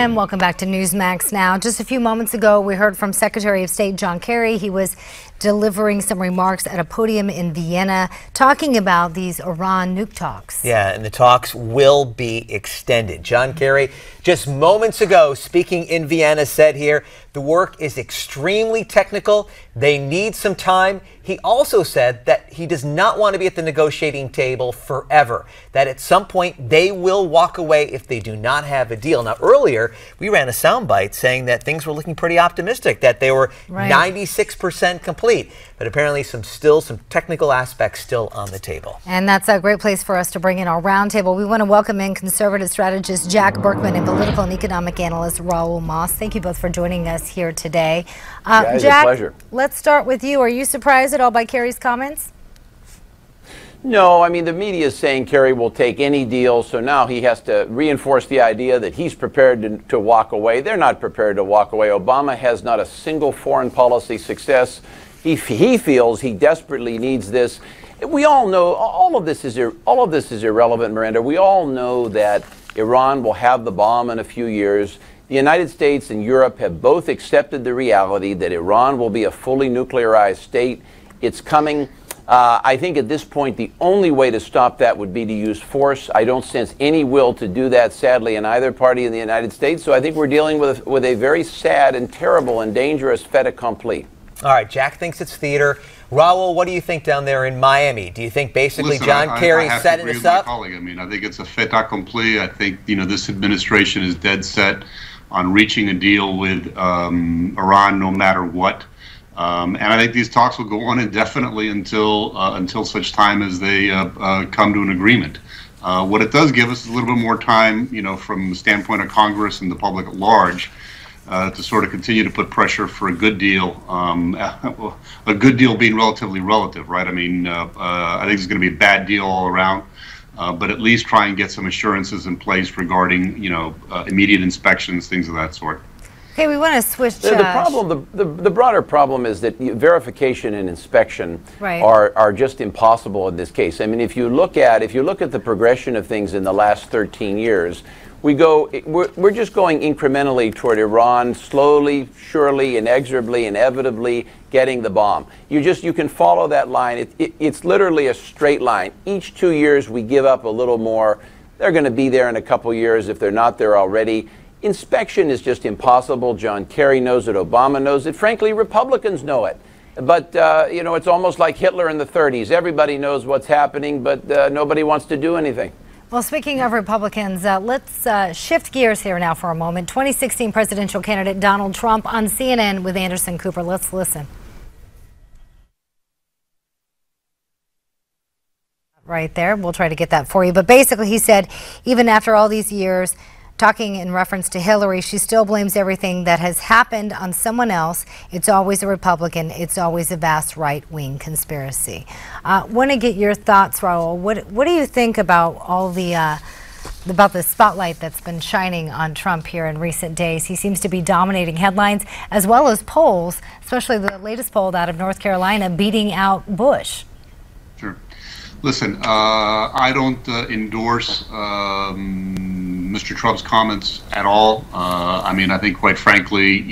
And welcome back to Newsmax Now. Just a few moments ago, we heard from Secretary of State John Kerry. He was delivering some remarks at a podium in Vienna talking about these Iran nuke talks. Yeah, and the talks will be extended. John Kerry, just moments ago, speaking in Vienna, said here, the work is extremely technical. They need some time. He also said that he does not want to be at the negotiating table forever, that at some point they will walk away if they do not have a deal. Now, earlier, we ran a soundbite saying that things were looking pretty optimistic, that they were 96% complete. But apparently some technical aspects still on the table. And that's a great place for us to bring in our roundtable. We want to welcome in conservative strategist Jack Burkman and political and economic analyst Raul Moss. Thank you both for joining us here today. Jack, a pleasure. Let's start with you. Are you surprised at all by Kerry's comments? No, I mean, the media is saying Kerry will take any deal, so now he has to reinforce the idea that he's prepared to walk away. They're not prepared to walk away. Obama has not a single foreign policy success. He feels he desperately needs this. We all know all of this is irrelevant, Miranda. We all know that Iran will have the bomb in a few years. The United States and Europe have both accepted the reality that Iran will be a fully nuclearized state. It's coming. I think at this point the only way to stop that would be to use force. I don't sense any will to do that, sadly, in either party in the United States. So I think we're dealing with a very sad and terrible and dangerous fait accompli. All right, Jack thinks it's theater. Raul, what do you think down there in Miami? Do you think basically John Kerry setting this up? I mean, I think it's a fait accompli. I think, this administration is dead set on reaching a deal with Iran no matter what. And I think these talks will go on indefinitely until such time as they come to an agreement. What it does give us is a little bit more time, from the standpoint of Congress and the public at large, to sort of continue to put pressure for a good deal. A good deal being relatively relative, right? I mean, I think it's going to be a bad deal all around, but at least try and get some assurances in place regarding, immediate inspections, things of that sort. Okay, we want to switch. The broader problem is that verification and inspection are just impossible in this case. I mean, if you look at the progression of things in the last 13 years, we're just going incrementally toward Iran, slowly, surely, inexorably, inevitably getting the bomb. You can follow that line. It's literally a straight line. Each 2 years we give up a little more. They're going to be there in a couple years if they're not there already. Inspection is just impossible. John Kerry knows it. Obama knows it. Frankly, Republicans know it. But, it's almost like Hitler in the 30s. Everybody knows what's happening, but nobody wants to do anything. Well, speaking of Republicans, let's shift gears here now for a moment. 2016 presidential candidate Donald Trump on CNN with Anderson Cooper. Let's listen. Right there. We'll try to get that for you. But basically, he said, even after all these years, talking in reference to Hillary, she still blames everything that has happened on someone else. It's always a Republican. It's always a vast right-wing conspiracy. Want to get your thoughts, Raul. What do you think about all the spotlight that's been shining on Trump here in recent days? He seems to be dominating headlines as well as polls, especially the latest poll out of North Carolina beating out Bush. Sure. Listen, I don't endorse Mr. Trump's comments at all. I mean, I think, quite frankly,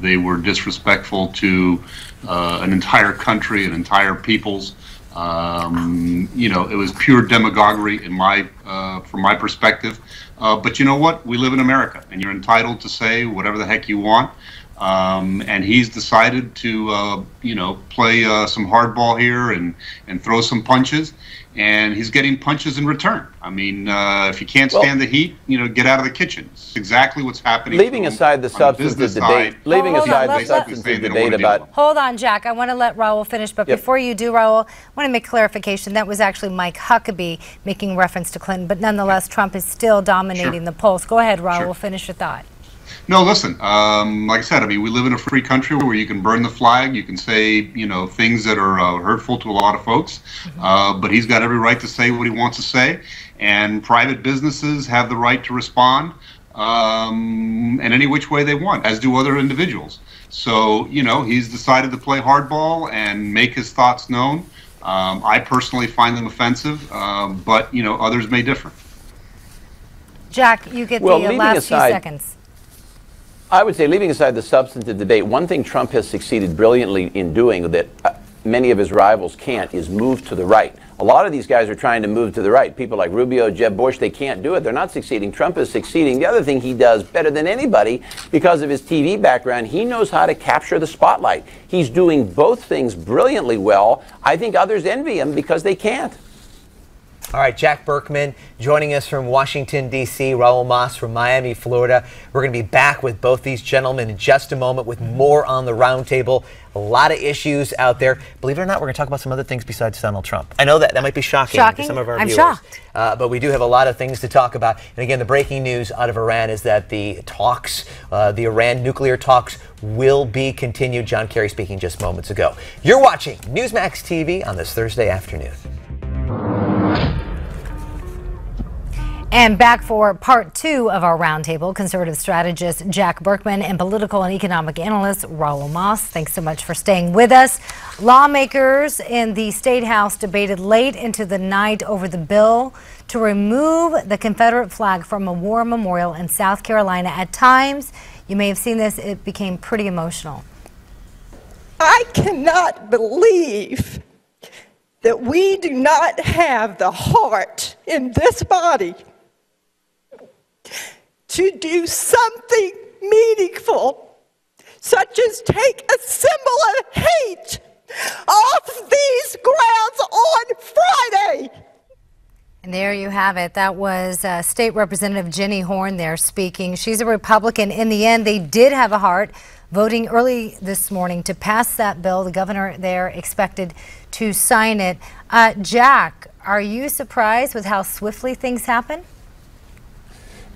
they were disrespectful to an entire country and entire peoples. It was pure demagoguery from my perspective. But you know what? We live in America, and you're entitled to say whatever the heck you want. And he's decided to, play some hardball here and throw some punches. And he's getting punches in return. I mean, if you can't stand the heat, get out of the kitchen. It's exactly what's happening. Leaving aside the substantive debate, about. Hold on, Jack. I want to let Raul finish, but before you do, Raul, I want to make clarification. That was actually Mike Huckabee making reference to Clinton, but nonetheless, Trump is still dominating the polls. Go ahead, Raul. Finish your thought. No, listen, like I said, I mean, we live in a free country where you can burn the flag, you can say, things that are hurtful to a lot of folks, but he's got every right to say what he wants to say, and private businesses have the right to respond in any which way they want, as do other individuals. So, he's decided to play hardball and make his thoughts known. I personally find them offensive, but, others may differ. Jack, you get the last few seconds. I would say, leaving aside the substantive debate, one thing Trump has succeeded brilliantly in doing that many of his rivals can't is move to the right. A lot of these guys are trying to move to the right. People like Rubio, Jeb Bush, they can't do it. They're not succeeding. Trump is succeeding. The other thing he does better than anybody, because of his TV background, he knows how to capture the spotlight. He's doing both things brilliantly well. I think others envy him because they can't. All right, Jack Burkman joining us from Washington, D.C., Raul Mas from Miami, Florida. We're going to be back with both these gentlemen in just a moment with more on the roundtable. A lot of issues out there. Believe it or not, we're going to talk about some other things besides Donald Trump. I know that might be shocking to some of our viewers. I'm shocked. But we do have a lot of things to talk about. And again, the breaking news out of Iran is that the talks, the Iran nuclear talks, will be continued. John Kerry speaking just moments ago. You're watching Newsmax TV on this Thursday afternoon. And back for part two of our roundtable, conservative strategist Jack Burkman and political and economic analyst Raul Mas. Thanks so much for staying with us. Lawmakers in the State House debated late into the night over the bill to remove the Confederate flag from a war memorial in South Carolina. At times, you may have seen this, it became pretty emotional. I cannot believe that we do not have the heart in this body to do something meaningful, such as take a symbol of hate off these grounds on Friday. And there you have it. That was State Representative Jenny Horn there speaking. She's a Republican. In the end, they did have a heart, voting early this morning to pass that bill. The governor there expected to sign it. Jack, are you surprised with how swiftly things happen?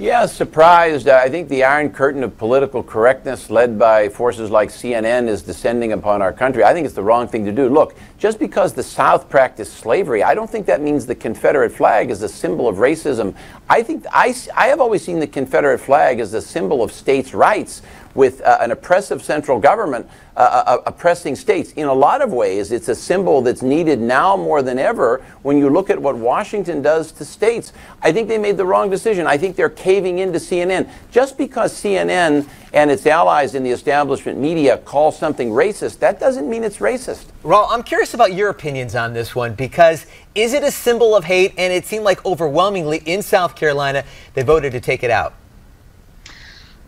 Yeah, surprised. I think the Iron Curtain of political correctness led by forces like CNN is descending upon our country. I think it's the wrong thing to do. Look, just because the South practiced slavery, I don't think that means the Confederate flag is a symbol of racism. I have always seen the Confederate flag as a symbol of states' rights, with an oppressive central government oppressing states. In a lot of ways, it's a symbol that's needed now more than ever when you look at what Washington does to states. I think they made the wrong decision. I think they're caving into CNN. Just because CNN and its allies in the establishment media call something racist, that doesn't mean it's racist. Raul, I'm curious about your opinions on this one, because is it a symbol of hate? And it seemed like overwhelmingly in South Carolina, they voted to take it out.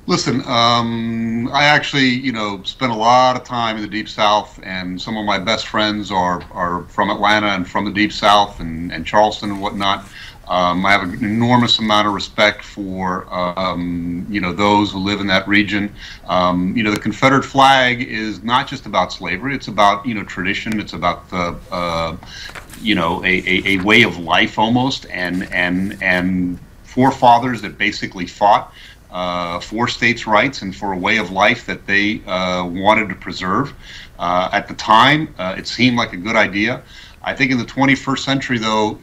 Listen, I actually, spent a lot of time in the Deep South, and some of my best friends are from Atlanta and from the Deep South and Charleston and whatnot. I have an enormous amount of respect for, those who live in that region. The Confederate flag is not just about slavery. It's about, tradition. It's about a way of life almost, and forefathers that basically fought for states' rights and for a way of life that they wanted to preserve. At the time, it seemed like a good idea. I think in the 21st century, though,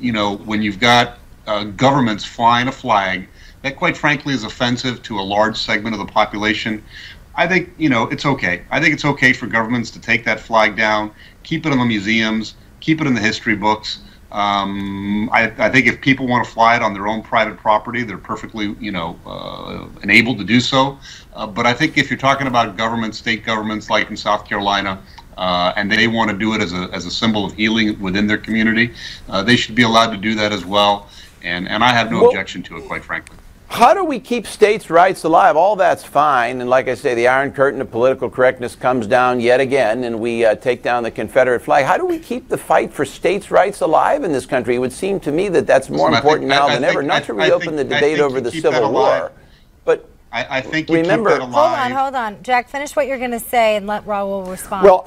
when you've got governments flying a flag that, quite frankly, is offensive to a large segment of the population, I think, it's okay. I think it's okay for governments to take that flag down, keep it in the museums, keep it in the history books. I think if people want to fly it on their own private property, they're perfectly, enabled to do so. But I think if you're talking about governments, state governments like in South Carolina, and they want to do it as a symbol of healing within their community, they should be allowed to do that as well. And I have no objection to it, quite frankly. How do we keep states' rights alive? All that's fine, and like I say, the Iron Curtain of political correctness comes down yet again, and we take down the Confederate flag. How do we keep the fight for states' rights alive in this country? It would seem to me that that's more important now than ever, not to reopen the debate over the Civil War, but I think you remember, keep that alive. Hold on. Jack, finish what you're going to say and let Raul respond. Well,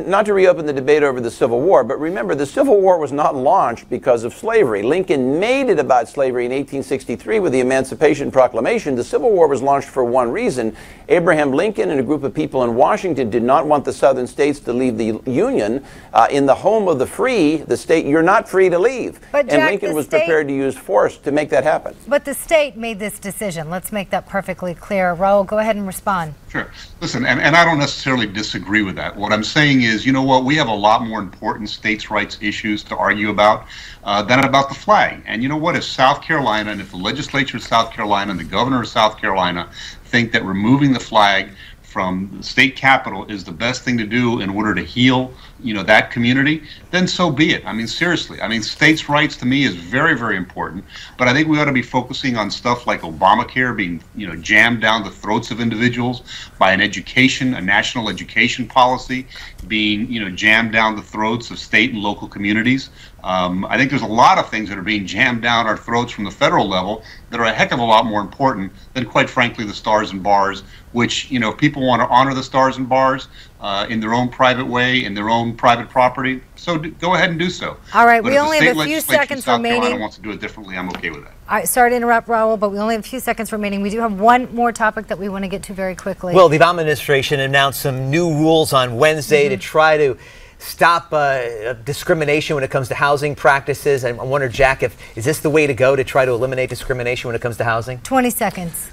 not to reopen the debate over the Civil War, but remember, the Civil War was not launched because of slavery. Lincoln made it about slavery in 1863 with the Emancipation Proclamation. The Civil War was launched for one reason. Abraham Lincoln and a group of people in Washington did not want the southern states to leave the Union. In the home of the free, the state, you're not free to leave. But and Lincoln was prepared to use force to make that happen. But the state made this decision. Let's make that perfectly perfectly clear. Raul, go ahead and respond. Sure. Listen, and I don't necessarily disagree with that. What I'm saying is, you know what, we have a lot more important states' rights issues to argue about than about the flag. And you know what, if South Carolina, and if the legislature of South Carolina and the governor of South Carolina think that removing the flag from the state capitol is the best thing to do in order to heal, you know, that community, then so be it. I mean, seriously. I mean, states' rights to me is very, very important. But I think we ought to be focusing on stuff like Obamacare being, you know, jammed down the throats of individuals by an education, a national education policy being, you know, jammed down the throats of state and local communities. I think there's a lot of things that are being jammed down our throats from the federal level that are a heck of a lot more important than, quite frankly, the stars and bars, which, you know, if people want to honor the stars and bars in their own private way, in their own private property, so go ahead and do so. All right, but we if only the have state a few legislature seconds in South remaining. Carolina wants to do it differently, I'm okay with that. All right, sorry to interrupt, Raul, but we only have a few seconds remaining. We do have one more topic that we want to get to very quickly. Well, the Obama administration announced some new rules on Wednesday to try to stop discrimination when it comes to housing practices. I wonder, Jack, is this the way to go to try to eliminate discrimination when it comes to housing? 20 seconds.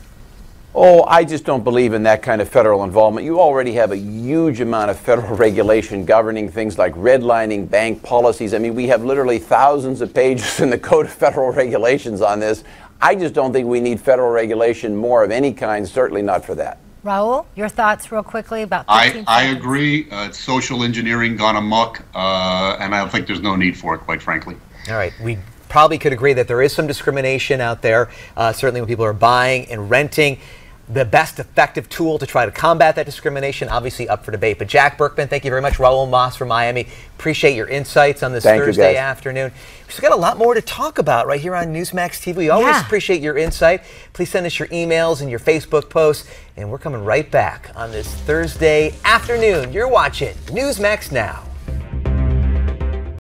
Oh, I just don't believe in that kind of federal involvement. You already have a huge amount of federal regulation governing things like redlining bank policies. I mean, we have literally thousands of pages in the Code of Federal Regulations on this. I just don't think we need federal regulation more of any kind, certainly not for that. Raul, your thoughts real quickly about 15 seconds. I agree. It's social engineering gone amok, and I think there's no need for it, quite frankly. All right. We probably could agree that there is some discrimination out there, certainly when people are buying and renting. The best effective tool to try to combat that discrimination, obviously up for debate. But Jack Burkman, thank you very much. Raul Moss from Miami. Appreciate your insights on this Thursday afternoon. We've still got a lot more to talk about right here on Newsmax TV. We always appreciate your insight. Please send us your emails and your Facebook posts. And we're coming right back on this Thursday afternoon. You're watching Newsmax Now.